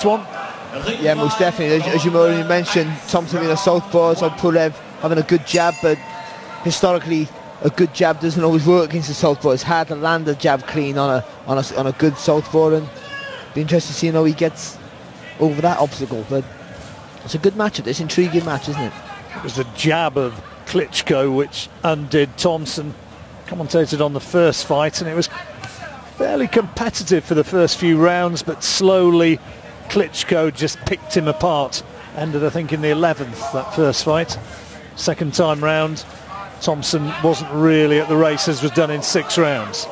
one. Yeah, most definitely. As you already mentioned, Thompson being a southpaw, so Pulev having a good jab, but historically a good jab doesn't always work against the southpaw. It's hard to land a jab clean on a good southpaw, and be interested to see how he gets over that obstacle. But it's a good matchup, this intriguing match, isn't it? It was the jab of Klitschko which undid Thompson. Commentated on the first fight, and it was fairly competitive for the first few rounds, but slowly Klitschko just picked him apart. Ended, I think, in the 11th, that first fight. Second time round, Thompson wasn't really at the races, was done in 6 rounds.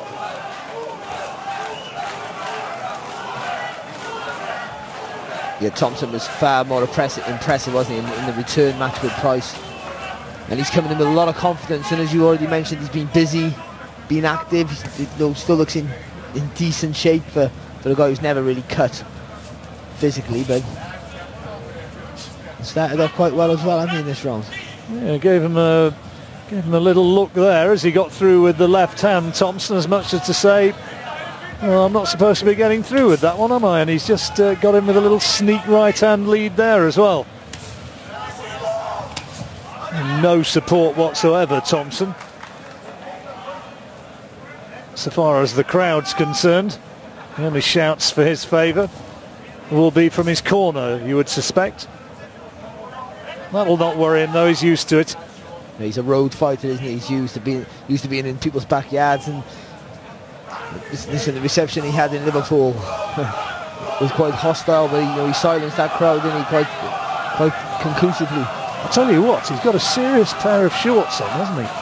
Yeah, Thompson was far more impressive, wasn't he, in the return match with Price. And he's coming in with a lot of confidence, and as you already mentioned, he's been busy, been active. He still looks in decent shape for a guy who's never really cut physically, but started off quite well as well, hasn't he, in this round? Yeah, gave him a little look there as he got through with the left hand, Thompson, as much as to say, well, I'm not supposed to be getting through with that one, am I? And he's just got him with a little sneak right hand lead there as well. No support whatsoever, Thompson. So far as the crowd's concerned, the only shouts for his favour will be from his corner, you would suspect. That will not worry him though, he's used to it. Yeah, he's a road fighter, isn't he? He's used to being in people's backyards, and listen, the reception he had in Liverpool was quite hostile, but he silenced that crowd, didn't he, quite conclusively. I'll tell you what, he's got a serious pair of shorts on, hasn't he?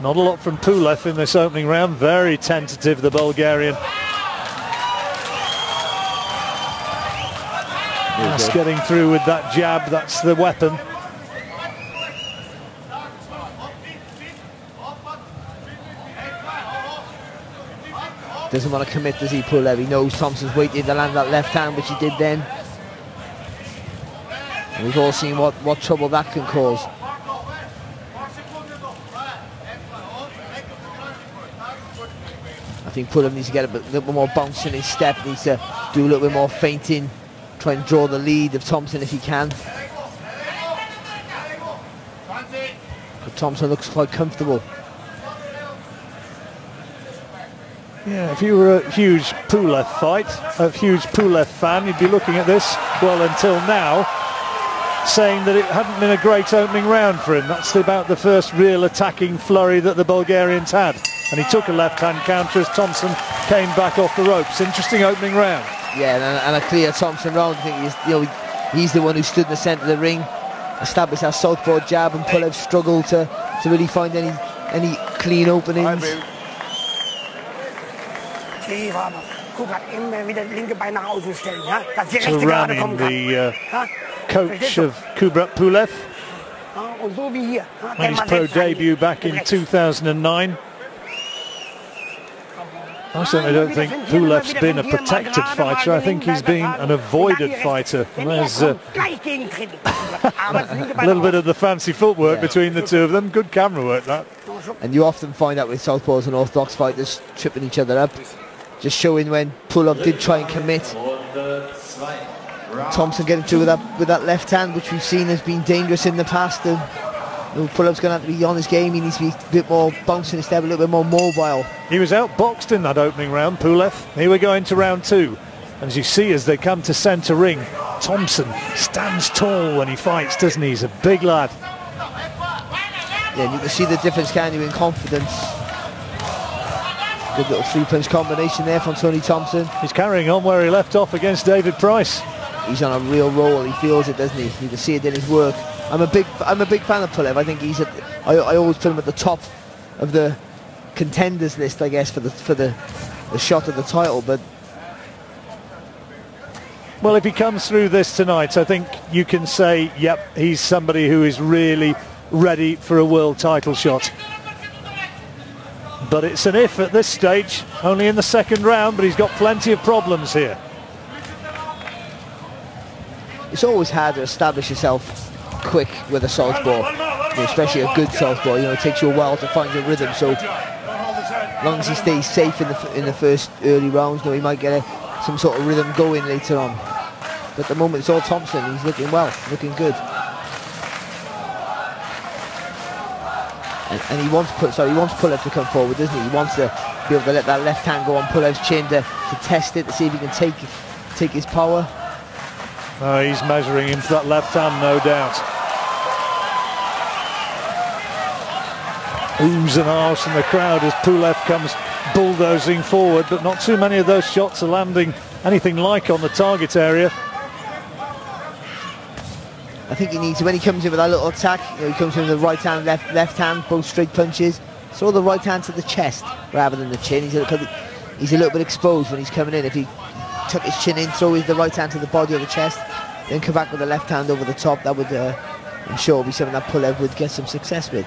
Not a lot from Pulev in this opening round. Very tentative, the Bulgarian. Just getting through with that jab, that's the weapon. Doesn't want to commit, does he, Pulev? He knows Thompson's waiting to land that left hand, which he did then. And we've all seen what trouble that can cause. I think Pulev needs to get a little bit more bounce in his step, needs to do a little bit more feinting, try and draw the lead of Thompson if he can. But Thompson looks quite comfortable. Yeah, if you were a huge Pulev fan, you'd be looking at this, well, until now, saying that it hadn't been a great opening round for him. That's about the first real attacking flurry that the Bulgarians had. And he took a left-hand counter as Thompson came back off the ropes. Interesting opening round. Yeah, and a clear Thompson round. I think he's the one who stood in the centre of the ring, established that southpaw jab, and Pulev struggled to really find any clean openings. Surrounding the coach of Kubrat Pulev. Made his pro debut back in 2009. I certainly don't think Pulev's been a protected fighter. I think he's been an avoided fighter. And there's a little bit of the fancy footwork between the two of them. Good camera work, that. And you often find that with southpaws and orthodox fighters tripping each other up. Just showing when Pulev did try and commit. Thompson getting through with that left hand, which we've seen has been dangerous in the past. Pulev's going to have to be on his game. He needs to be a bit more bouncing his step, a little bit more mobile. He was outboxed in that opening round, Pulev. Here we go into round 2. And as you see, as they come to centre ring, Thompson stands tall when he fights, doesn't he? He's a big lad. Yeah, and you can see the difference, can you, in confidence. Good little 3-punch combination there from Tony Thompson. He's carrying on where he left off against David Price. He's on a real roll. He feels it, doesn't he? You can see it in his work. I'm a big fan of Pulev. I think he's I always put him at the top of the contenders list, I guess, for the shot at the title. But well, if he comes through this tonight, I think you can say, yep, he's somebody who is really ready for a world title shot. But it's an if at this stage, only in the second round, but he's got plenty of problems here. it's always hard to establish yourself quick with a southpaw, you know, especially a good southpaw. You know, it takes you a while to find your rhythm. So as long as he stays safe in the first early rounds, you know, he might get some sort of rhythm going later on. But at the moment, it's all Thompson. He's looking well, looking good. And he wants Pulev to come forward, doesn't he? He wants to be able to let that left hand go on Pulev's chin to test it, to see if he can take his power. He's measuring him for that left hand, no doubt. Oohs and ahs from the crowd as Pulev comes bulldozing forward, but not too many of those shots are landing anything like on the target area. I think he needs, when he comes in with that little attack, you know, he comes in with the right hand, left hand, both straight punches. Throw the right hand to the chest rather than the chin. He's a little bit exposed when he's coming in. If he tuck his chin in, throw the right hand to the body or the chest, then come back with the left hand over the top, that would, I'm sure, be something that Pulev would get some success with.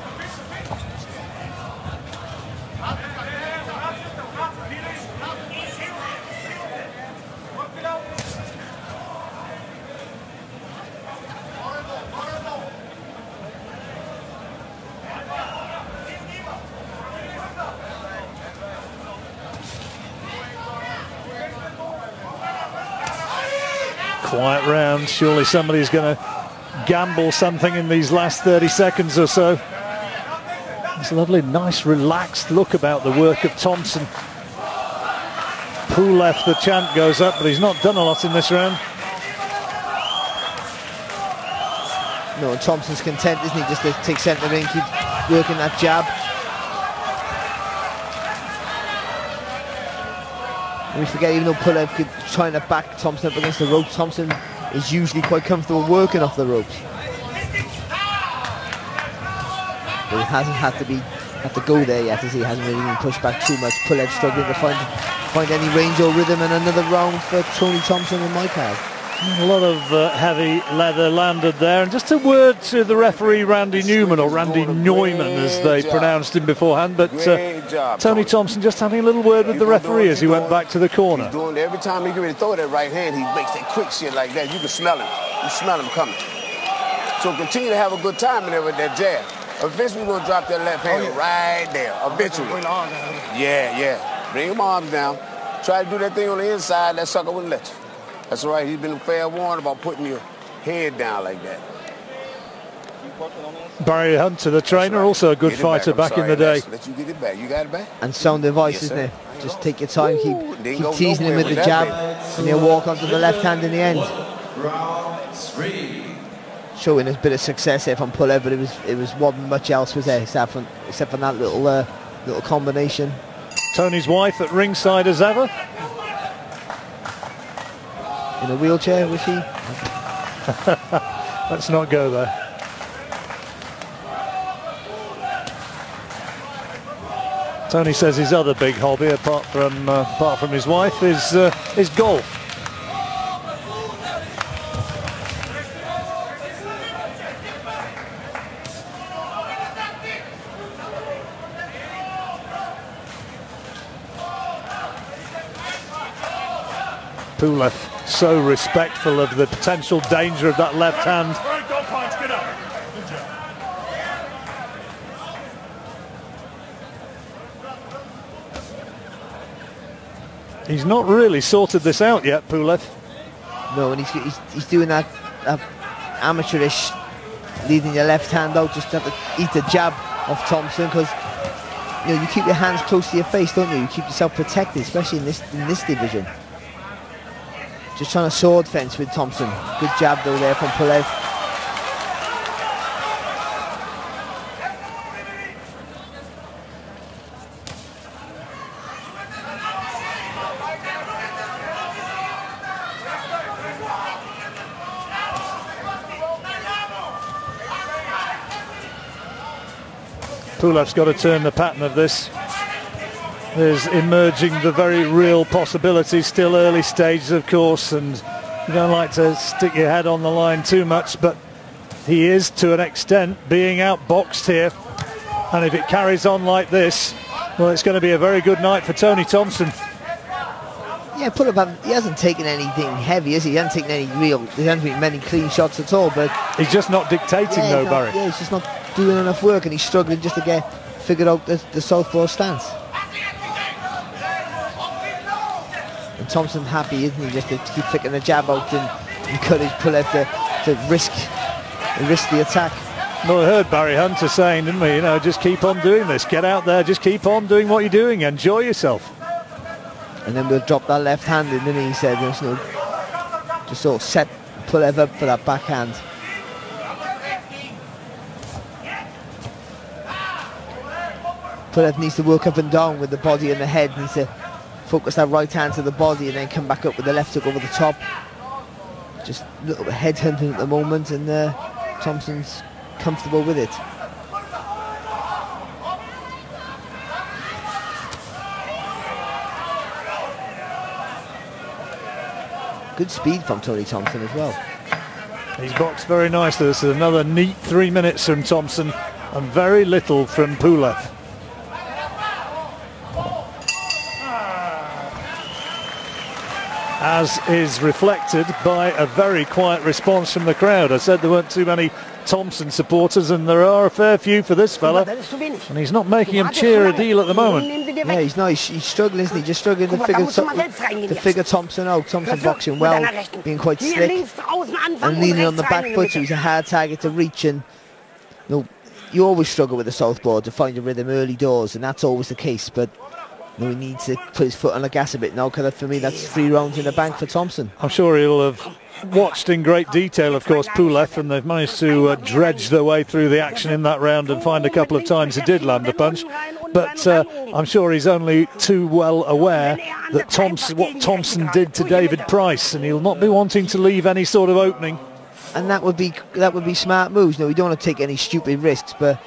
Quiet round. Surely somebody's going to gamble something in these last 30 seconds or so. There's a lovely, nice, relaxed look about the work of Thompson. Pulev, the chant goes up, but he's not done a lot in this round. No, Thompson's content, isn't he, just to take centre ring, keep working that jab. And we forget, even though Pulev could try to back Thompson up against the ropes, Thompson is usually quite comfortable working off the ropes. But he hasn't had to go there yet, as he hasn't really been pushed back too much. Pulev struggling to find any range or rhythm, and another round for Tony Thompson in my card. A lot of heavy leather landed there, and just a word to the referee Randy Newman, or Randy Neumann as they pronounced him beforehand, but Tony Thompson just having a little word with the referee as he went back to the corner. Every time he get ready to throw that right hand, he makes that quick shit like that. You can smell him. You smell him coming. So continue to have a good time in there with that jab. Eventually we're going to drop that left hand right there. Eventually. Yeah. Bring him arms down. Try to do that thing on the inside. That sucker wouldn't let you. That's right. He's been fair warned about putting your head down like that. Barry Hunter, the trainer, also a good fighter back in the day. Let you get it back. You got it back? And sound advice, isn't it? Just take your time, keep teasing him with the jab, and he'll walk onto the left hand in the end. Showing a bit of success here from Pulev, but it was wasn't much else was there except for that little combination. Tony's wife at ringside as ever. In a wheelchair, was she? Let's not go there. Tony says his other big hobby, apart from his wife, is golf. Pulev so respectful of the potential danger of that left hand. He's not really sorted this out yet, Pulev. No, and he's doing that amateurish, leading your left hand out, just to have to eat a jab off Thompson, because you know you keep your hands close to your face, don't you? You keep yourself protected, especially in this division. Just trying to sword fence with Thompson. Good jab though there from Pulev. Pulev's got to turn the pattern of this. There's emerging the very real possibilities, still early stages of course, and you don't like to stick your head on the line too much, but he is to an extent being outboxed here, and if it carries on like this, well, it's going to be a very good night for Tony Thompson. Yeah, Pulev, he hasn't taken anything heavy, has he? He hasn't taken any there hasn't been many clean shots at all, but... He's just not dictating though, Barry. Yeah, he's just not doing enough work, and he's struggling just to get figured out the southpaw stance. And Thompson happy, isn't he, just to keep flicking the jab out and encourage Pulev to risk the attack. Well, I heard Barry Hunter saying, didn't we, you know, just keep on doing this, get out there, just keep on doing what you're doing, enjoy yourself. And then we'll drop that left hand in, didn't he? He said, you know, just sort of set Pulev up for that backhand. Pulev needs to work up and down with the body and the head, needs to focus that right hand to the body and then come back up with the left hook over the top. Just a little bit head hunting at the moment, and Thompson's comfortable with it. Good speed from Tony Thompson as well. He's boxed very nicely. This is another neat 3 minutes from Thompson and very little from Pulev. As is reflected by a very quiet response from the crowd. I said there weren't too many Thompson supporters, and there are a fair few for this fella, and he's not making him cheer a deal at the moment. Yeah, he's not. He's struggling, isn't he? Just struggling to figure Thompson out. Thompson boxing well, being quite slick and leaning on the back foot, so he's a hard target to reach. And you always struggle with the southpaw to find a rhythm early doors, and that's always the case. But he needs to put his foot on the gas a bit now, because for me that's 3 rounds in the bank for Thompson. I'm sure he'll have watched in great detail, of course, Pulev, and they've managed to dredge their way through the action in that round and find a couple of times he did land a punch. But I'm sure he's only too well aware that what Thompson did to David Price, and he'll not be wanting to leave any sort of opening. And that would be smart moves. No, we don't want to take any stupid risks, but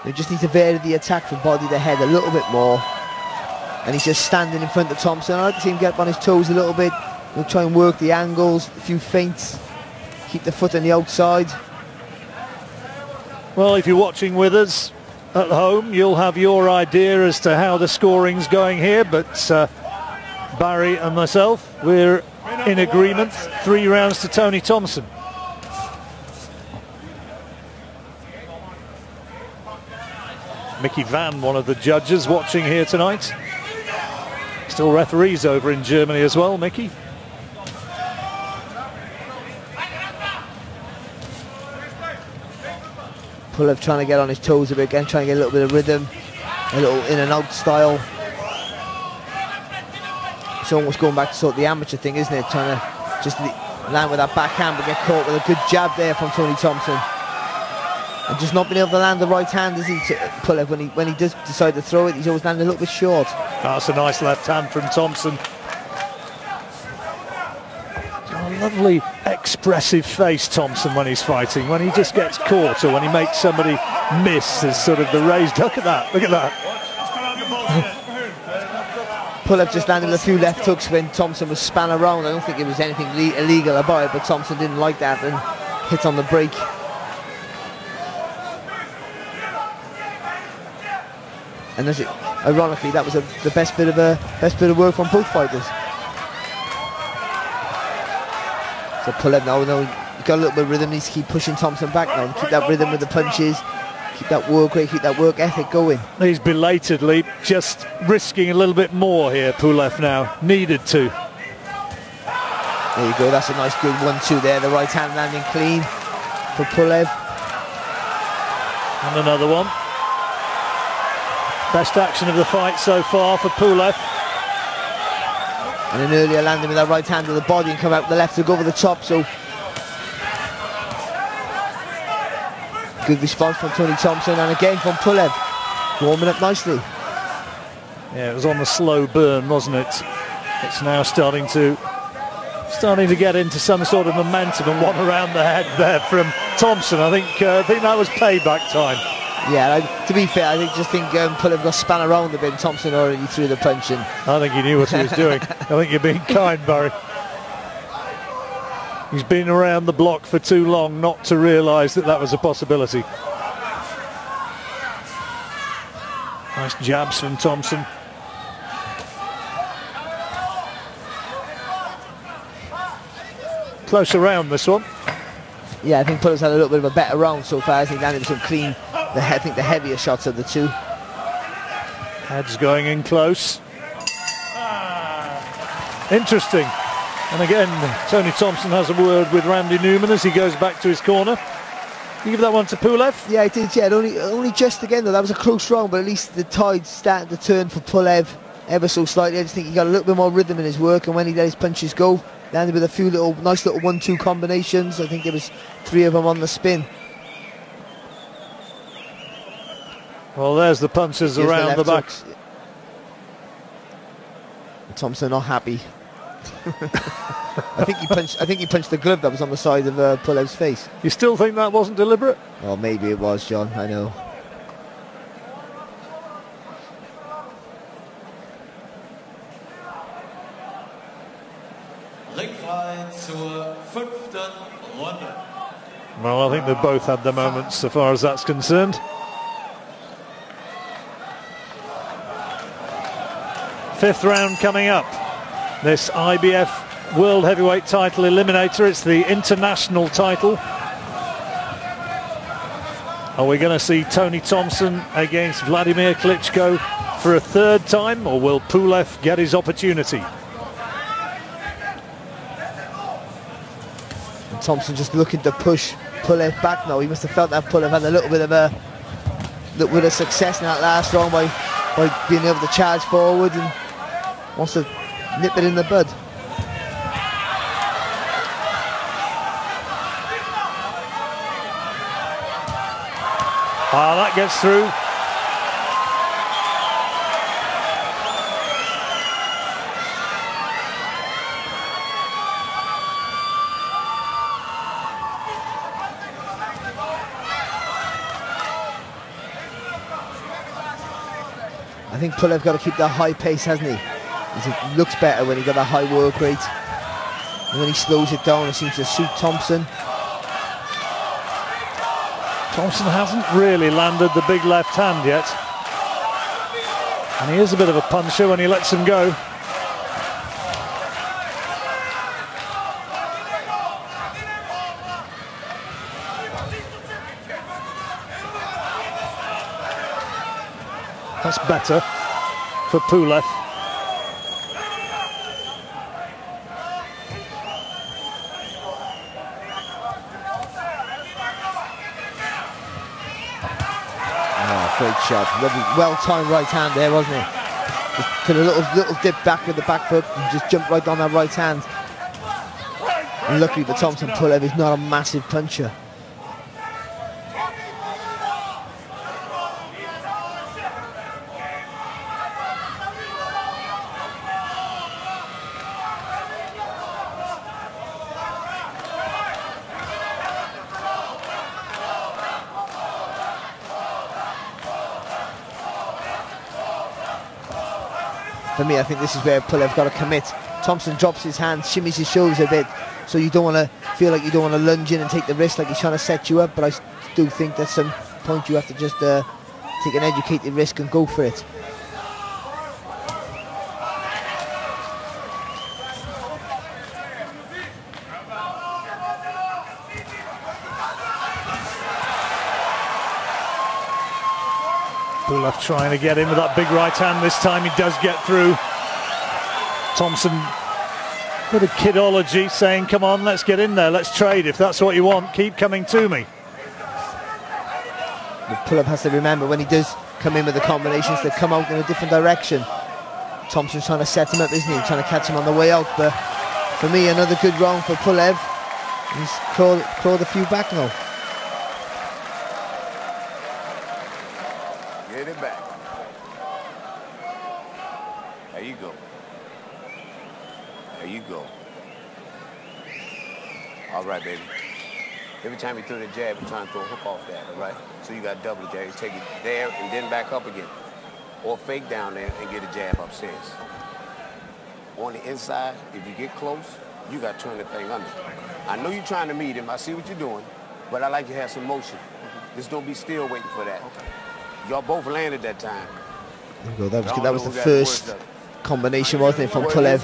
we just need to vary the attack from body to head a little bit more. And he's just standing in front of Thompson. I like to see him get up on his toes a little bit. He'll try and work the angles, a few feints, keep the foot on the outside. Well, if you're watching with us at home, you'll have your idea as to how the scoring's going here, but Barry and myself, we're in agreement. 3 rounds to Tony Thompson. Mickey Van, one of the judges watching here tonight. Still referees over in Germany as well, Mickey. Pulev trying to get on his toes a bit again, trying to get a little bit of rhythm, a little in and out style. It's almost going back to sort of the amateur thing, isn't it? Trying to just land with that backhand but get caught with a good jab there from Tony Thompson. And just not being able to land the right hand, is he, Pulev, when he does decide to throw it, he's always landing a little bit short. That's a nice left hand from Thompson. A lovely expressive face, Thompson, when he's fighting. When he just gets caught or when he makes somebody miss, is sort of the raised. Look at that, look at that. Pulev just landed a few left hooks when Thompson was span around. I don't think it was anything illegal about it, but Thompson didn't like that and hit on the break. And ironically, that was the best bit of work from both fighters. So Pulev now he's got a little bit of rhythm. Needs to keep pushing Thompson back now. Keep that rhythm with the punches. Keep that work rate. Keep that work ethic going. He's belatedly just risking a little bit more here. Pulev now needed to. There you go. That's a nice good 1-2 there. The right hand landing clean for Pulev. And another one. Best action of the fight so far for Pulev. And an earlier landing with that right hand to the body and come out with the left to go over the top. So good response from Tony Thompson, and again from Pulev, warming up nicely. Yeah, it was on the slow burn, wasn't it? It's now starting to get into some sort of momentum, and one around the head there from Thompson. I think that was payback time. Yeah, to be fair, I just think Pulev got spun around a bit. Thompson already threw the punch in. I think he knew what he was doing. I think you're being kind, Barry. He's been around the block for too long not to realise that was a possibility. Nice jabs from Thompson. Closer round this one. Yeah, I think Pulev's had a little bit of a better round so far. I think landed some clean, I think the heavier shots of the two. Heads going in close. Interesting. And again, Tony Thompson has a word with Randy Newman as he goes back to his corner. You give that one to Pulev? Yeah, I did, yeah. Only just again, though. That was a close round, but at least the tide's starting to turn for Pulev ever so slightly. I just think he got a little bit more rhythm in his work, and when he let his punches go, landed with a few nice little 1-2 combinations. I think there was 3 of them on the spin. Well, there's the punches around the back. Thompson not happy. I think he punched the glove that was on the side of Pulev's face. You still think that wasn't deliberate? Oh, maybe it was, John. I know. Well, I think they've both had their moments so far as that's concerned. Fifth round coming up. This IBF World Heavyweight title eliminator. It's the international title. Are we going to see Tony Thompson against Wladimir Klitschko for a third time, or will Pulev get his opportunity? And Thompson just looking to push Pulev back now. He must have felt that Pulev had a little bit of success in that last round by being able to charge forward and wants to nip it in the bud. Ah, that gets through. I think Pulev got to keep that high pace, hasn't he? It looks better when he got that high work rate. And when he slows it down, it seems to suit Thompson. Thompson hasn't really landed the big left hand yet. And he is a bit of a puncher when he lets him go. That's better for Pulev. Great shot, lovely, well-timed right hand there, wasn't it? Just put a little dip back with the back foot and just jumped right on that right hand. And luckily for Thompson, Pulev is not a massive puncher. For me, I think this is where Pulev got to commit. Thompson drops his hand, shimmies his shoulders a bit, so you don't want to feel like you don't want to lunge in and take the risk like he's trying to set you up, but I do think at some point you have to just take an educated risk and go for it. Pulev trying to get in with that big right hand this time. He does get through. Thompson, bit of kidology, saying, come on, let's get in there, let's trade. If that's what you want, keep coming to me. But Pulev has to remember when he does come in with the combinations, they come out in a different direction. Thompson's trying to set him up, isn't he? Trying to catch him on the way out. But for me, another good round for Pulev. He's clawed a few back now. Get it back. There you go. There you go. All right, baby. Every time you throw the jab, you're trying to throw a hook off that, all right? So you got double jab. You take it there and then back up again. Or fake down there and get a jab upstairs. On the inside, if you get close, you got to turn the thing under. I know you're trying to meet him. I see what you're doing. But I like you to have some motion. Just don't be still waiting for that. Okay. Y'all both landed that time. There you go. That was the first combination, wasn't it, from Pulev?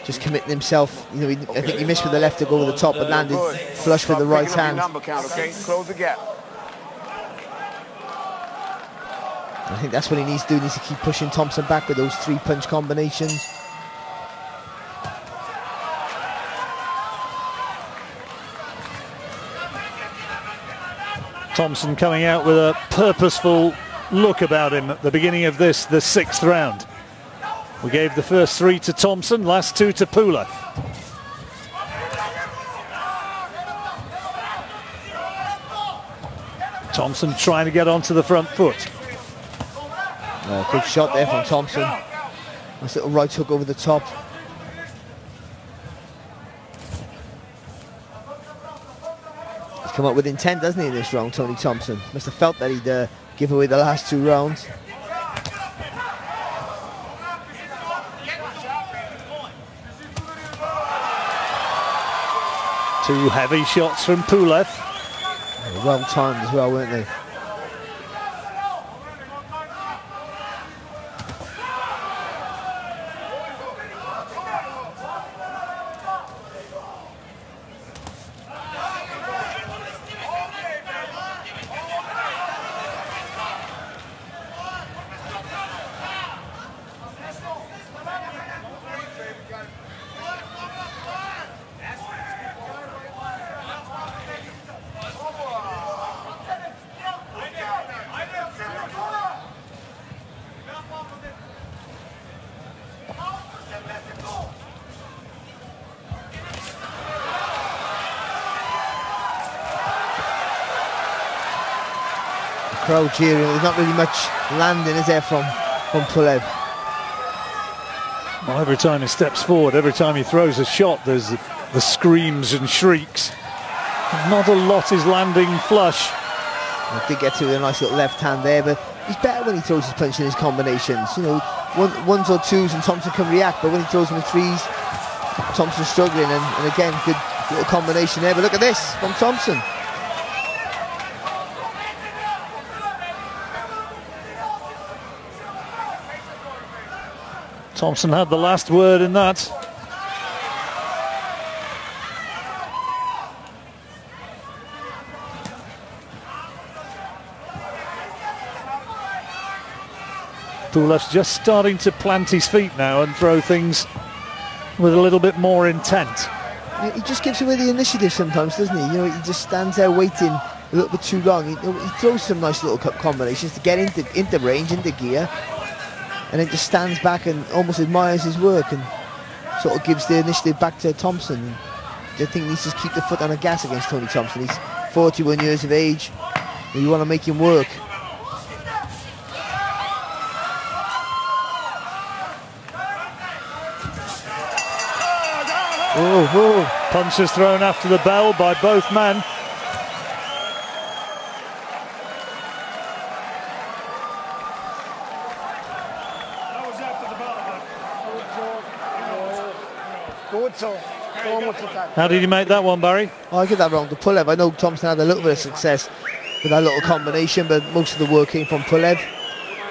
just committing himself. You know, I think he missed with the left to go over the top, but landed flush with the right hand. Close the gap. I think that's what he needs to do. He needs to keep pushing Thompson back with those 3-punch combinations. Thompson coming out with a purposeful look about him at the beginning of the 6th round. We gave the first 3 to Thompson, last 2 to Pulev. Thompson trying to get onto the front foot. Oh, good shot there from Thompson. Nice little right hook over the top. He's come up with intent, doesn't he, in this round, Tony Thompson? Must have felt that he'd give away the last 2 rounds. Two heavy shots from Pulev. Well timed as well, weren't they? Crowd cheering. There's not really much landing, is there, from Pulev? Well, every time he steps forward, every time he throws a shot, there's the screams and shrieks. Not a lot is landing flush. He did get to a nice little left hand there, but he's better when he throws his punch in his combinations. You know, ones or twos and Thompson can react, but when he throws them in 3s, Thompson's struggling, and again, good little combination there. But look at this from Thompson. Thompson had the last word in that. Pulev's just starting to plant his feet now and throw things with a little bit more intent. He just gives away the initiative sometimes, doesn't he? You know, he just stands there waiting a little bit too long. He throws some nice little combinations to get into range, into gear, and then just stands back and almost admires his work and sort of gives the initiative back to Thompson. I think he needs to keep the foot on the gas against Tony Thompson. He's 41 years of age, and you want to make him work. Oh, punches thrown after the bell by both men. How did you make that one, Barry? Oh, I get that wrong to Pulev. I know Thompson had a little bit of success with that little combination, but most of the work came from Pulev,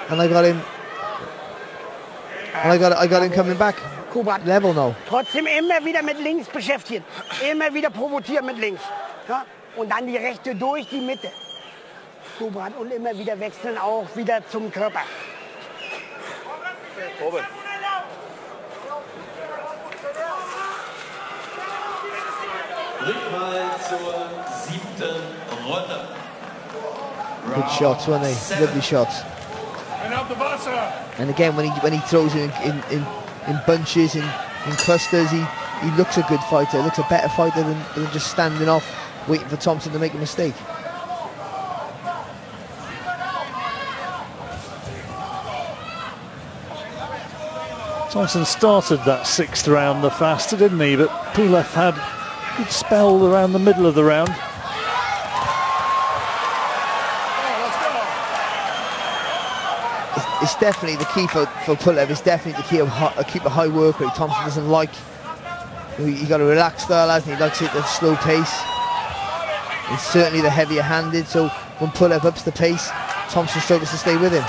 and I got him. And I got him coming back. Kubrat, level now. Trotzdem immer wieder mit links beschäftigen. Immer wieder provozieren mit links. Ja? Und dann die rechte durch die Mitte. Kubrat, und immer wieder wechseln auch wieder zum Körper. Oben. Zur 7. Runde. Good shots, weren't they? Lovely shots. And again, when he throws in bunches, in clusters, he looks a good fighter. Looks a better fighter than just standing off, waiting for Thompson to make a mistake. Thompson started that 6th round the faster, didn't he? But Pulev had a good spell around the middle of the round. It's definitely the key for Pulev. It's definitely the key of keep a high work rate. Thompson doesn't like. You got a relaxed style, hasn't he? He likes it at a slow pace. It's certainly the heavier handed. So when Pulev ups the pace, Thompson struggles to stay with him.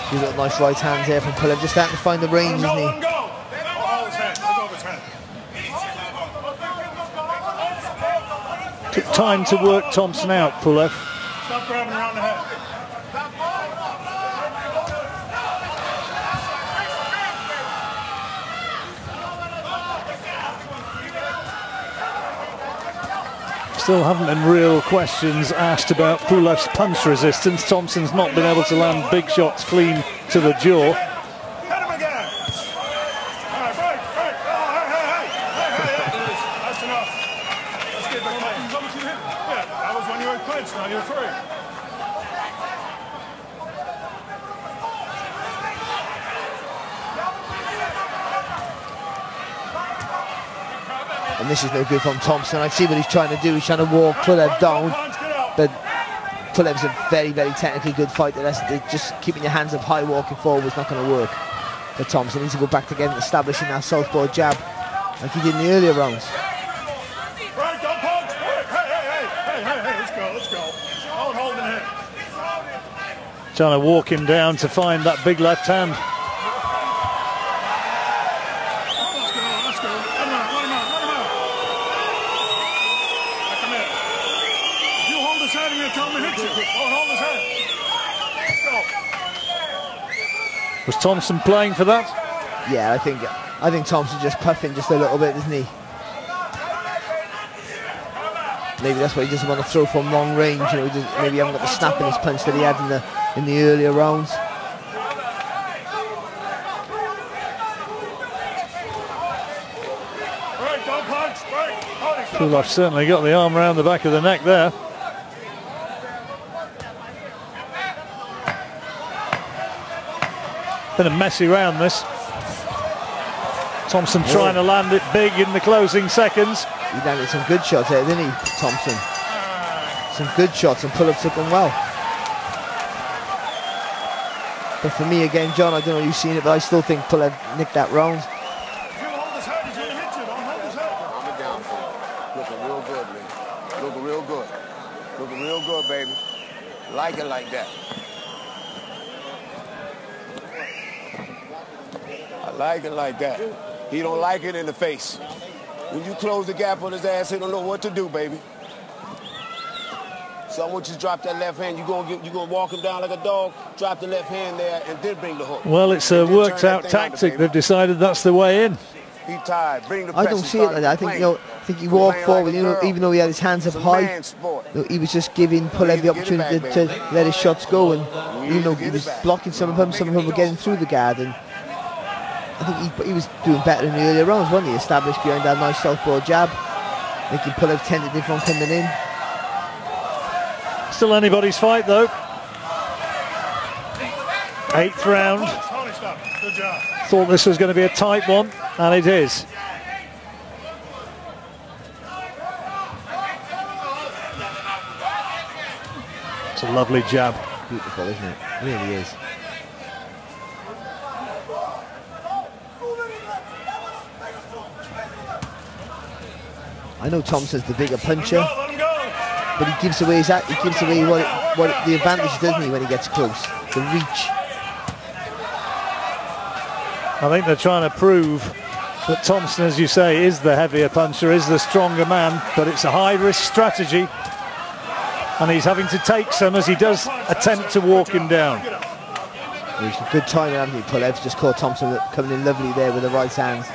He's got nice right hands here from Pulev, just starting to find the range, isn't he? Took time to work Thompson out, Pulev. Stop grabbing around the head. Still haven't been real questions asked about Pulev's punch resistance. Thompson's not been able to land big shots clean to the jaw. Hit him again. All right, break. Oh, hey. That's enough. Let's get back. How much you hit? Yeah, that was when you were clinched. Now you're free. And this is no good from Thompson. I see what he's trying to do. He's trying to walk Pulev down, but Pulev's a very, very technically good fighter. Just keeping your hands up high, walking forward is not going to work. But Thompson needs to go back to getting establishing that southpaw jab like he did in the earlier rounds. Right, don't punch. Hey, let's go. Don't hold the head. Trying to walk him down to find that big left hand. Let's go. Let him out. Come here. You hold his head and you tell him to hit you. Don't hold his head. Let's go. Was Thompson playing for that? Yeah, I think Thompson's just puffing just a little bit, isn't he? Maybe that's why he doesn't want to throw from long range. You know, maybe he hasn't got the snap in his punch that he had in the earlier rounds. Pulev certainly got the arm around the back of the neck there. Been a messy round, this. Thompson trying to land it big in the closing seconds. He landed some good shots there, didn't he, Thompson? Some good shots, and Pulev took them well. But for me, again, John, I don't know if you've seen it, but I still think Pulev nicked that round. Real good, baby. Like it like that. I like it like that. He don't like it in the face. When you close the gap on his ass, he don't know what to do, baby. So I want you to drop that left hand. You're gonna walk him down like a dog, drop the left hand there, and then bring the hook. Well, it's a worked out tactic. They've decided that's the way in. He tired. Bring the I don't see it like that. I think he walked forward, even though he had his hands up high. He was just giving Pulev the opportunity to let his shots go, and he was blocking some of them were getting through the guard, and I think he was doing better in the earlier rounds, wasn't he? Established behind that nice southpaw jab, making Pulev tentative from coming in. Still anybody's fight, though. 8th round. Good job. Thought this was going to be a tight one, and it is. It's a lovely jab. Beautiful, isn't it? It really is. I know Thompson's the bigger puncher, but he gives away what the advantage, doesn't he, when he gets close? The reach. I think they're trying to prove that Thompson, as you say, is the heavier puncher, is the stronger man, but it's a high-risk strategy, and he's having to take some as he does attempt to walk him down. It's a good timing, hasn't he? Pulev's just caught Thompson coming in lovely there with the right hand.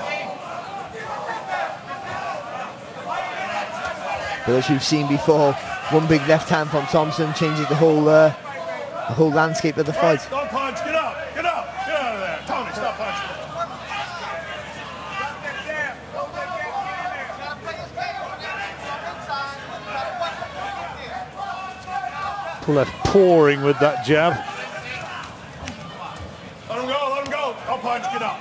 But as we've seen before, one big left hand from Thompson changes the whole landscape of the fight. Don't punch, get up of there. Tony, stop punching. Pulev pouring with that jab. Let him go. Don't punch, get up.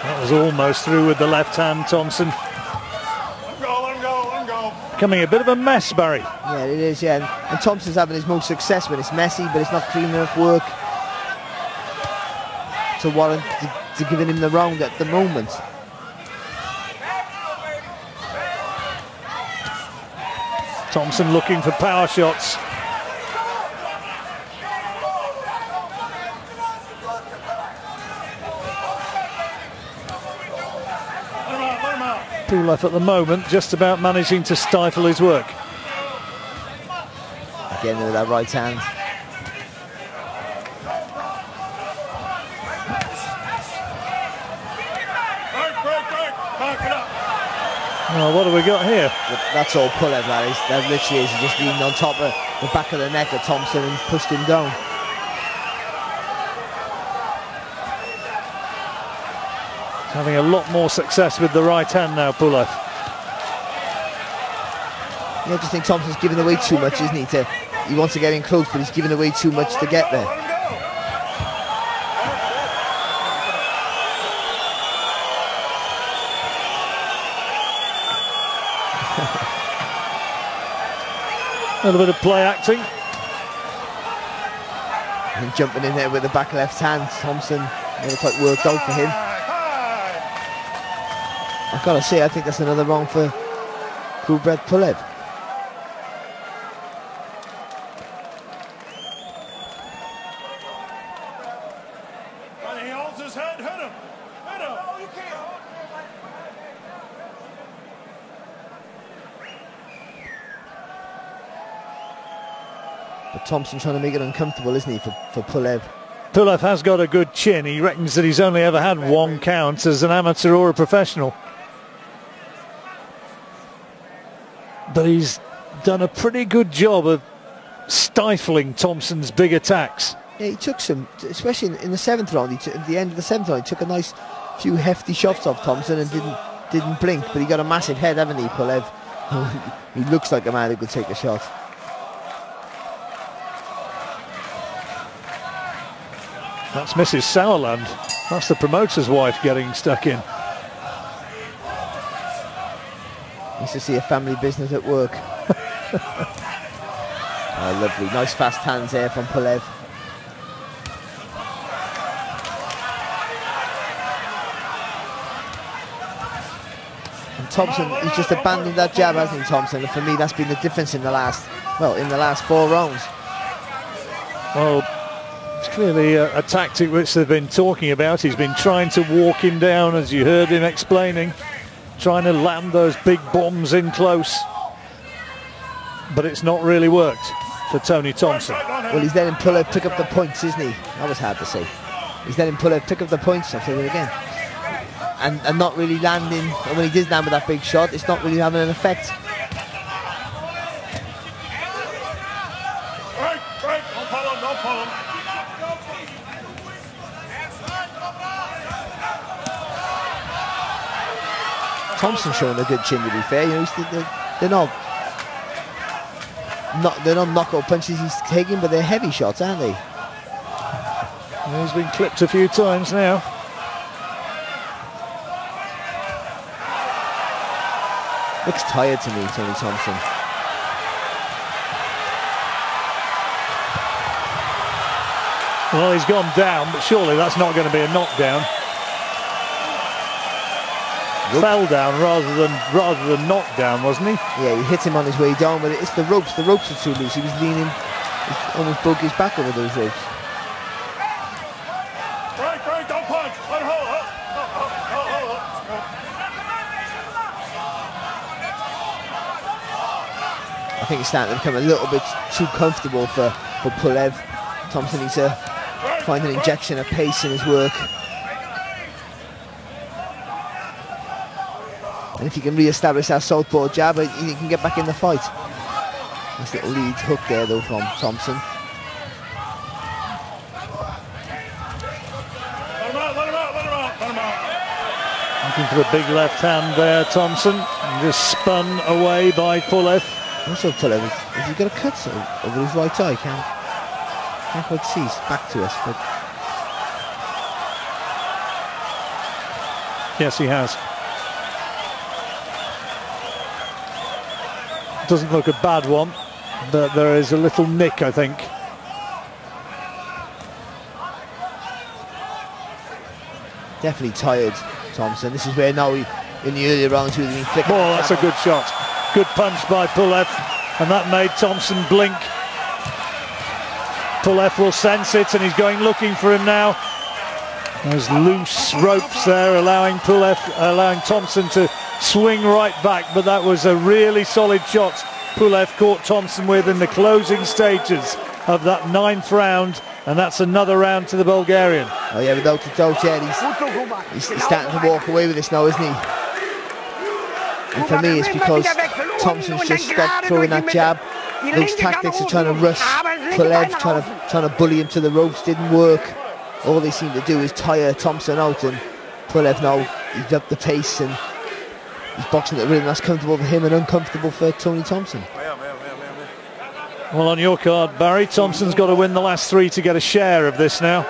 That was almost through with the left hand, Thompson. Let him go. Becoming a bit of a mess, Barry. Yeah, it is, yeah. And Thompson's having his most success when it's messy, but it's not clean enough work to warrant giving him the round at the moment. Thompson looking for power shots. Pulev at the moment just about managing to stifle his work. Again with that right hand. Well, what have we got here? That's all Pulev, that is. That literally is. He just leaned on top of the back of the neck of Thompson and pushed him down. Having a lot more success with the right hand now, Pulev. Yeah, I just think Thompson's giving away too much, isn't he? He wants to get in close, but he's giving away too much to get there. A little bit of play acting. And jumping in there with the back left hand, Thompson never quite worked out for him. I've got to say, I think that's another wrong for Kubrat Pulev. When he holds his head, hit him. Hit him. No, you can't. But Thompson trying to make it uncomfortable, isn't he, for Pulev? Pulev has got a good chin. He reckons that he's only ever had one count as an amateur or a professional. But he's done a pretty good job of stifling Thompson's big attacks. Yeah, he took some, especially in the 7th round. At the end of the 7th round, he took a nice few hefty shots off Thompson and didn't blink. But he got a massive head, haven't he, Pulev? He looks like a man who could take a shot. That's Mrs. Sauerland. That's the promoter's wife getting stuck in. Nice to see a family business at work. Oh, lovely. Nice fast hands there from Pulev. And Thompson, he's just abandoned that jab, hasn't he, Thompson? And for me, that's been the difference in the last 4 rounds. Well, it's clearly a tactic which they've been talking about. He's been trying to walk him down, as you heard him explaining, trying to land those big bombs in close. But it's not really worked for Tony Thompson. Well, he's letting Pulev pick up the points, isn't he? That was hard to say. He's letting Pulev pick up the points, I'll say it again. And not really landing, and when he did land with that big shot, it's not really having an effect. Right, don't pull him, don't pull him. Thompson showing a good chin, to be fair. You know, they're not knockout punches he's taking, but they're heavy shots, aren't they? Well, he's been clipped a few times now. Looks tired to me, Tony Thompson. Well, he's gone down, but surely that's not going to be a knockdown. Fell down rather than knocked down, wasn't he? Yeah, he hit him on his way down, but it's the ropes. The ropes are too loose. He was leaning, he almost broke his back over those ropes. Right, don't punch. Let him hold. I think he's starting to become a little bit too comfortable for Pulev. Thompson needs to find an injection of pace in his work. And if he can re-establish that southpaw jab, he can get back in the fight. Nice little lead hook there, though, from Thompson. Let him out. Looking for the big left hand there, Thompson. And just spun away by Pulev. Also, Pulev, has he got a cut over his right eye? Can't quite see. He's back to us, but Yes, he has. Doesn't look a bad one, but there is a little nick, I think. definitely tired, Thompson. This is where now in the earlier rounds he was being flicking. Oh, that's a good shot. Good punch by Pulev. and that made Thompson blink. Pulev will sense it, and he's going looking for him now. There's loose ropes there, allowing Thompson to swing right back, but that was a really solid shot Pulev caught Thompson with in the closing stages of that 9th round, and that's another round to the Bulgarian. Oh yeah, without a doubt, yeah, he's starting to walk away with this now, isn't he? And for me, it's because Thompson's just stopped throwing that jab. Those tactics of trying to rush Pulev, trying to bully him to the ropes didn't work. All they seem to do is tire Thompson out, and Pulev now, he's up the pace and he's boxing at a rhythm that's comfortable for him and uncomfortable for Tony Thompson. Well, on your card, Barry, Thompson's got to win the last 3 to get a share of this now,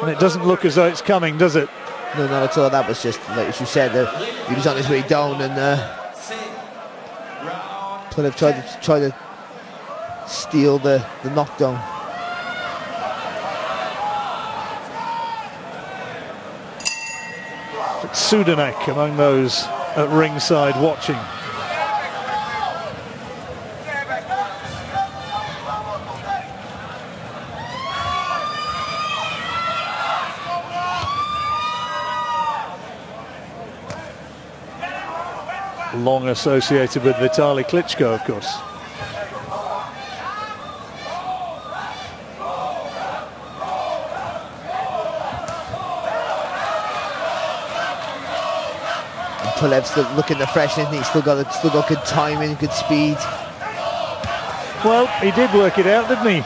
and it doesn't look as though it's coming, does it? No, not at all. That was just, like you said, he was on his way down, and Pulev tried to steal the knockdown. Sudanek among those at ringside watching. Long associated with Wladimir Klitschko, of course. Pulev's still looking the fresh, isn't he? He's still got good timing, good speed. Well, he did work it out, didn't he?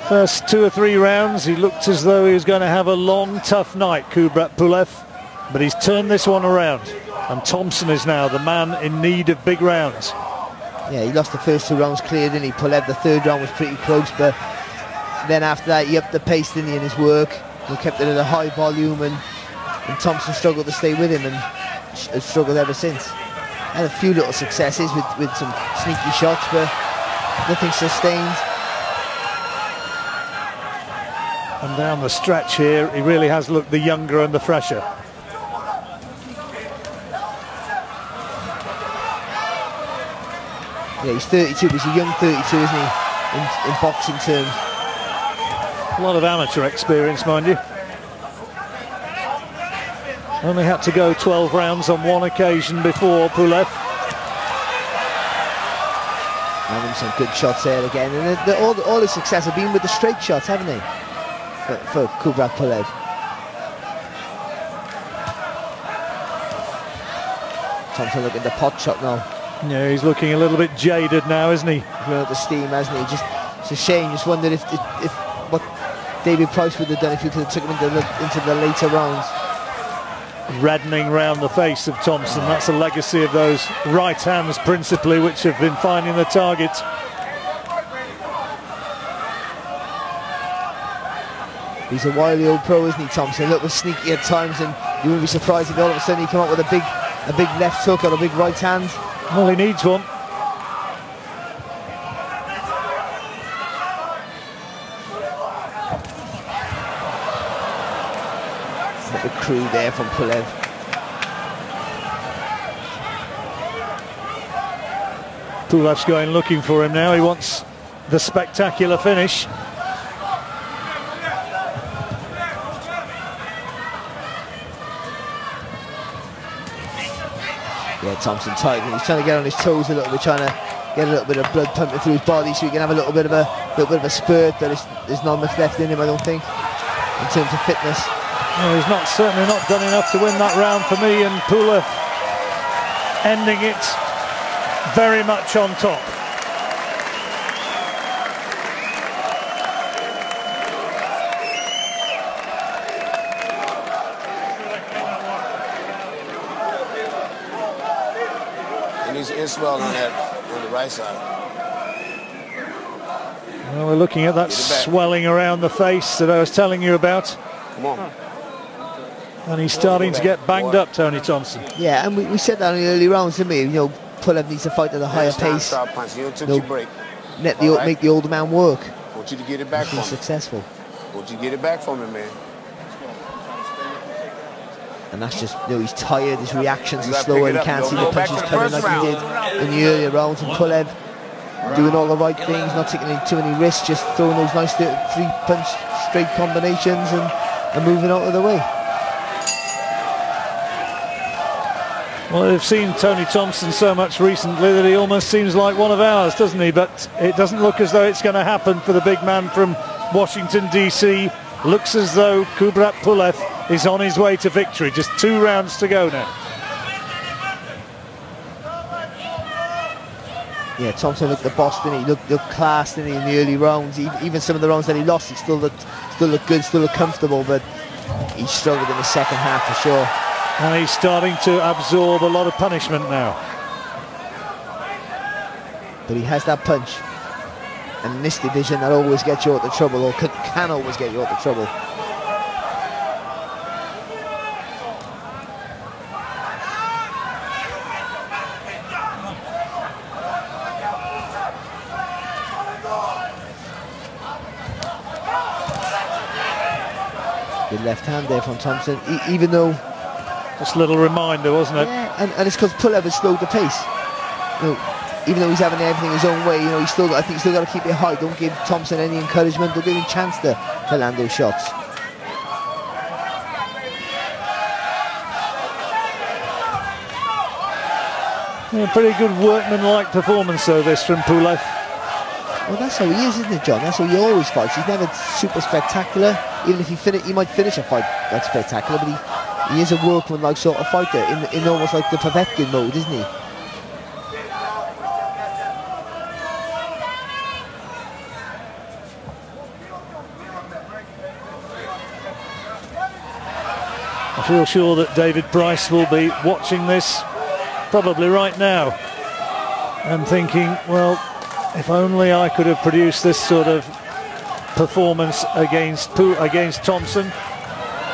First 2 or 3 rounds, he looked as though he was going to have a long, tough night, Kubrat Pulev, but he's turned this one around, and Thompson is now the man in need of big rounds. Yeah, he lost the first 2 rounds clear, didn't he? Pulev, the 3rd round was pretty close, but then after that, he upped the pace, didn't he, in his work. He kept it at a high volume, and Thompson struggled to stay with him, and has struggled ever since. Had a few little successes with some sneaky shots, but nothing sustained. And down the stretch here, he really has looked the younger and the fresher. Yeah, he's 32, but he's a young 32, isn't he, in boxing terms. A lot of amateur experience, mind you. Only had to go 12 rounds on one occasion before Pulev. Having some good shots there again, and all the success have been with the straight shots, haven't they? For Kubrat Pulev. Thompson looking at the pot shot now. Yeah, he's looking a little bit jaded now, isn't he? He's run out of steam, hasn't he? It's a shame. Just wondered if what David Price would have done if he could have took him into the later rounds. Reddening round the face of Thompson. That's a legacy of those right hands principally, which have been finding the target. He's a wily old pro, isn't he, Thompson? A little sneaky at times, and you wouldn't be surprised if all of a sudden he come up with a big left hook or a big right hand. Well, he needs one. The crew there from Pulev. Pulev's going looking for him now. He wants the spectacular finish. Yeah, Thompson tight. He's trying to get on his toes a little bit, trying to get a little bit of blood pumping through his body so he can have a little bit of a spurt. But there's not much left in him, I don't think, in terms of fitness. No, he's certainly not done enough to win that round for me, and Pulev ending it very much on top. And he's swelling on the right side. Well, we're looking at that swelling around the face that I was telling you about. Come on. And he's starting to get banged up, Tony Thompson. Yeah, and we said that in the early rounds, didn't we? You know, Pulev needs to fight at a higher pace. Make the older man work. I want you to get it back from He's successful. I want you to get it back from him, man. And that's just, you know, he's tired, his reactions are slower, he can't see the punches coming like he did in the earlier rounds. And Pulev, doing all the right things, not taking too many risks, just throwing those nice 3-punch straight combinations and moving out of the way. Well, they've seen Tony Thompson so much recently that he almost seems like one of ours, doesn't he? But it doesn't look as though it's going to happen for the big man from Washington, D.C. Looks as though Kubrat Pulev is on his way to victory. Just 2 rounds to go now. Yeah, Thompson looked the boss, didn't he? Looked class, didn't he, in the early rounds. Even some of the rounds that he lost, he still looked good, still looked comfortable, but he struggled in the second half for sure. And he's starting to absorb a lot of punishment now. But he has that punch. And in this division, that always gets you out of trouble, or can always get you out of trouble. Good left hand there from Thompson, even though... Just a little reminder, wasn't it? Yeah, and it's because Pulev has slowed the pace. You know, even though he's having everything his own way, you know, I think he's still got to keep it high. Don't give Thompson any encouragement. Don't give him a chance to land those shots. Yeah, pretty good workman-like performance though, this from Pulev. Well, that's how he is, isn't it, John? That's how he always fights. He's never super spectacular. Even if he might finish a fight that's spectacular, but he is a workman-like sort of fighter in almost like the Povetkin mode, isn't he? I feel sure that David Price will be watching this probably right now and thinking, well, if only I could have produced this sort of performance against Thompson,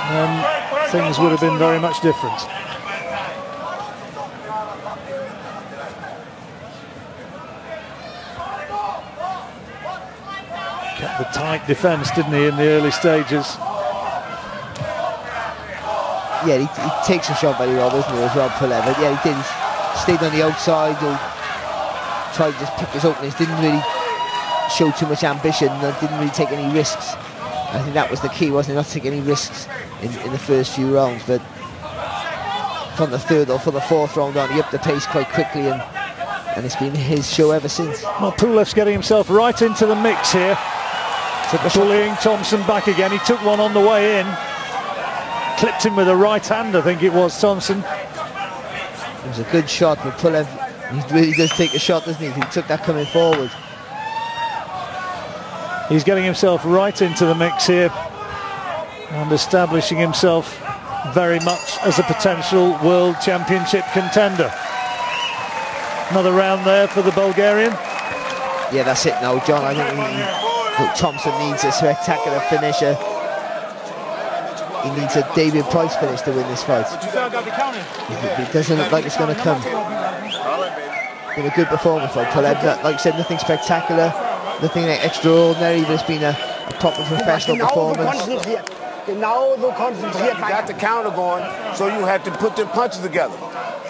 then things would have been very much different. Kept the tight defence, didn't he, in the early stages? Yeah, he takes a shot very well, doesn't he, as well, Pulev. But yeah, he did. He stayed on the outside, tried to just pick his openings, didn't really show too much ambition, didn't really take any risks. I think that was the key, wasn't it? Not to take any risks in the first few rounds, but from the third or for the fourth round on, he upped the pace quite quickly, and it's been his show ever since. Well, Pulev's getting himself right into the mix here, bullying Thompson back again. He took one on the way in. Clipped him with a right hand, I think it was, Thompson. It was a good shot, but Pulev, he really does take a shot, doesn't he? He took that coming forward. He's getting himself right into the mix here and establishing himself very much as a potential World Championship contender. Another round there for the Bulgarian. Yeah, that's it now, John. I think Thompson needs a spectacular finisher. He needs a David Price finish to win this fight. It doesn't look like it's going to come. Been a good performance by Pulev. Like I said, nothing spectacular, nothing extraordinary, but it's been a proper professional performance. You got the counter going, so you have to put the punches together.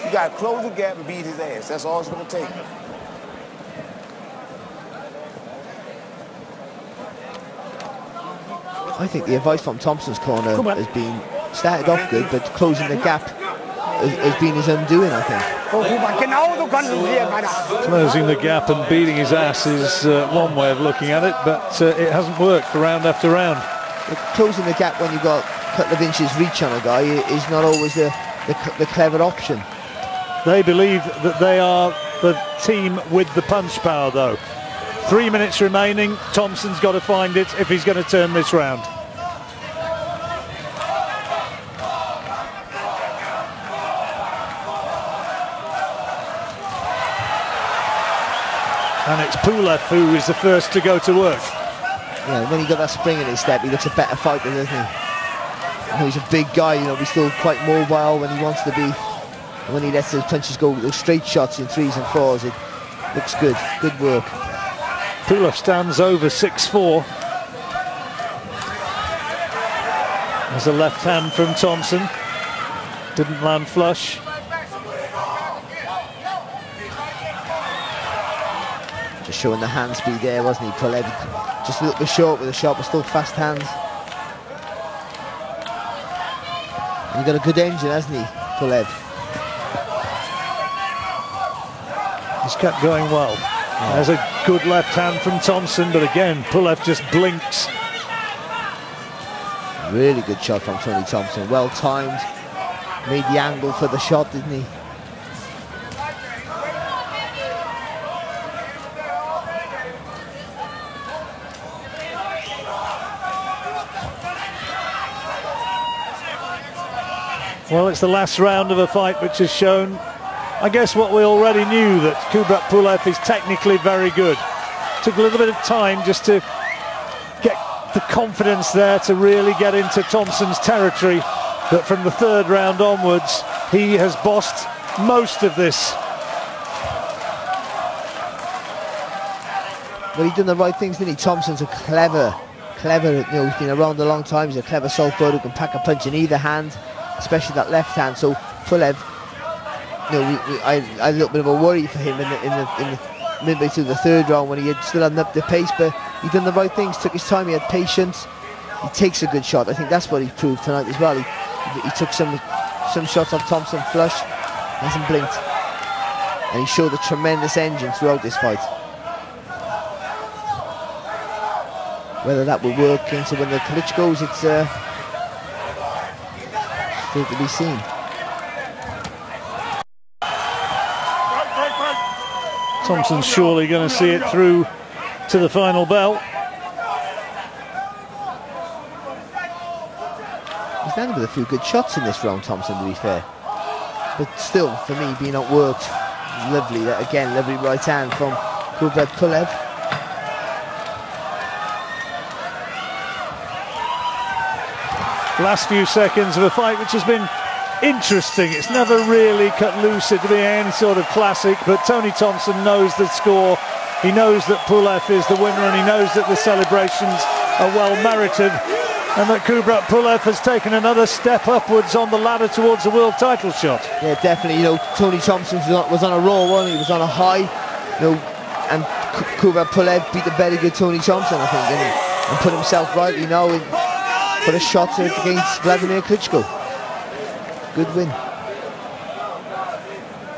You got to close the gap and beat his ass. That's all it's going to take. I think the advice from Thompson's corner has been started off good, but closing the gap has been his undoing, I think. Closing the gap and beating his ass is one way of looking at it, but it hasn't worked for round after round. But closing the gap when you've got a couple of inches reach on a guy is not always the clever option. They believe that they are the team with the punch power, though. 3 minutes remaining. Thompson's got to find it if he's going to turn this round. And it's Pulev who is the first to go to work. Yeah, when he got that spring in his step, he looks a better fighter, doesn't he? I know he's a big guy, you know, but he's still quite mobile when he wants to be. And when he lets those punches go, those straight shots in 3s and 4s, it looks good. Good work. Pulev stands over 6'4". There's a left hand from Thompson. Didn't land flush. Just showing the hand speed there, wasn't he? Pulev just a little bit short with the shot, but still fast hands. And he got a good engine, hasn't he, Pulev? He's kept going well. There's a good left hand from Thompson, but again, Pulev just blinks. Really good shot from Tony Thompson, well timed. Made the angle for the shot, didn't he? Well, it's the last round of a fight which has shown, I guess, what we already knew, that Kubrat Pulev is technically very good. Took a little bit of time just to get the confidence there to really get into Thompson's territory, but from the third round onwards he has bossed most of this. Well, he's done the right things, didn't he? Thompson's a clever, you know, he's been around a long time. He's a clever southpaw who can pack a punch in either hand, especially that left hand. So Pulev, you know, I had a little bit of a worry for him in the midway through the third round when he had still hadn't up the pace, but he done the right things, took his time, he had patience. He takes a good shot. I think that's what he proved tonight as well. He took some shots off Thompson flush, hasn't blinked, and he showed a tremendous engine throughout this fight. Whether that will work into when the Klitschko's, it's still to be seen. Thompson's surely going to see it through to the final bell. He's landed with a few good shots in this round, Thompson, to be fair. But still, for me, being outworked, lovely. Again, lovely right hand from Kubrat Pulev. Last few seconds of a fight which has been interesting. It's never really cut loose to be any sort of classic, but Tony Thompson knows the score. He knows that Pulev is the winner, and he knows that the celebrations are well merited, and that Kubrat Pulev has taken another step upwards on the ladder towards the world title shot. Yeah, definitely. You know, Tony Thompson was on a roll, wasn't he? He was on a high, you know, and Kubrat Pulev beat the very good Tony Thompson, I think, didn't he? And put himself right, you know, put a shot against Wladimir Klitschko. Good win.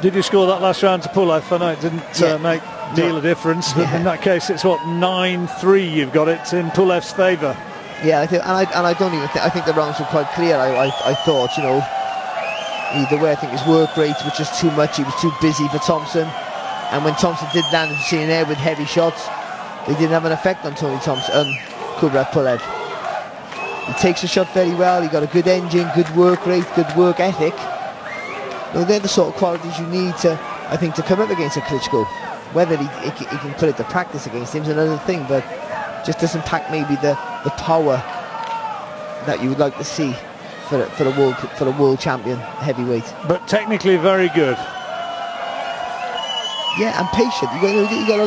Did you score that last round to Pulev? I know it didn't make a deal of difference, but in that case it's what, 9-3 you've got it in Pulev's favour. Yeah, I think, and I don't even think, I think the rounds were quite clear. I thought, you know, either way, I think his work rate was just too much. He was too busy for Thompson, and when Thompson did land into the air with heavy shots, they didn't have an effect on Tony Thompson, Kubrat Pulev. He takes the shot very well. He got a good engine, good work rate, good work ethic. You know, they're the sort of qualities you need to, I think, to come up against a Klitschko. Whether he can put it to practice against him is another thing, but just doesn't pack maybe the power that you would like to see for the world champion heavyweight. But technically very good. Yeah, and patient. You got a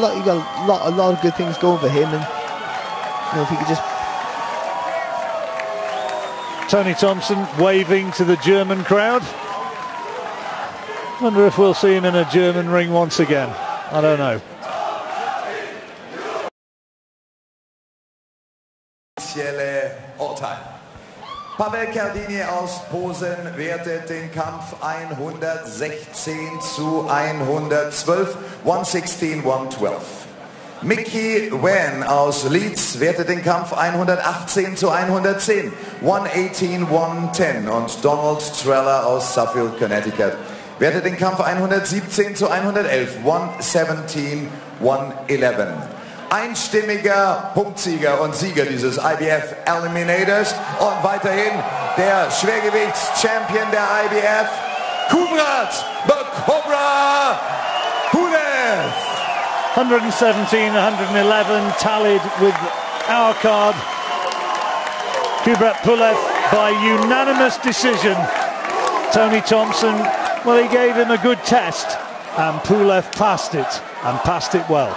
lot of good things going for him, and you know, if he could just. Tony Thompson waving to the German crowd. Wonder if we'll see him in a German ring once again. I don't know. Urteil. Pavel Kardini aus Posen wertet den Kampf 116 zu 112, 116, 112. Mickey Wen aus Leeds wertet den Kampf 118 zu 110, 118, 110. Und Donald Treller aus Suffield, Connecticut wertet den Kampf 117 zu 111, 117, 111. Einstimmiger Punktsieger und Sieger dieses IBF Eliminators und weiterhin der Schwergewichts-Champion der IBF, Kubrat Cobra Pulev. 117, 111 tallied with our card. Kubrat Pulev by unanimous decision. Tony Thompson, well, he gave him a good test, and Pulev passed it, and passed it well.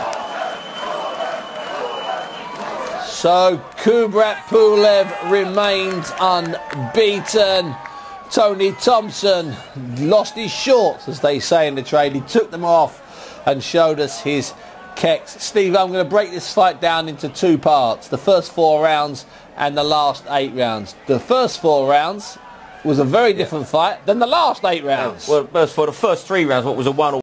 So Kubrat Pulev remains unbeaten. Tony Thompson lost his shorts, as they say in the trade. He took them off and showed us his Kex. Steve, I'm going to break this fight down into 2 parts. The first 4 rounds and the last 8 rounds. The first 4 rounds was a very different fight than the last 8 rounds. Well, for the first 3 rounds, what was a 1-all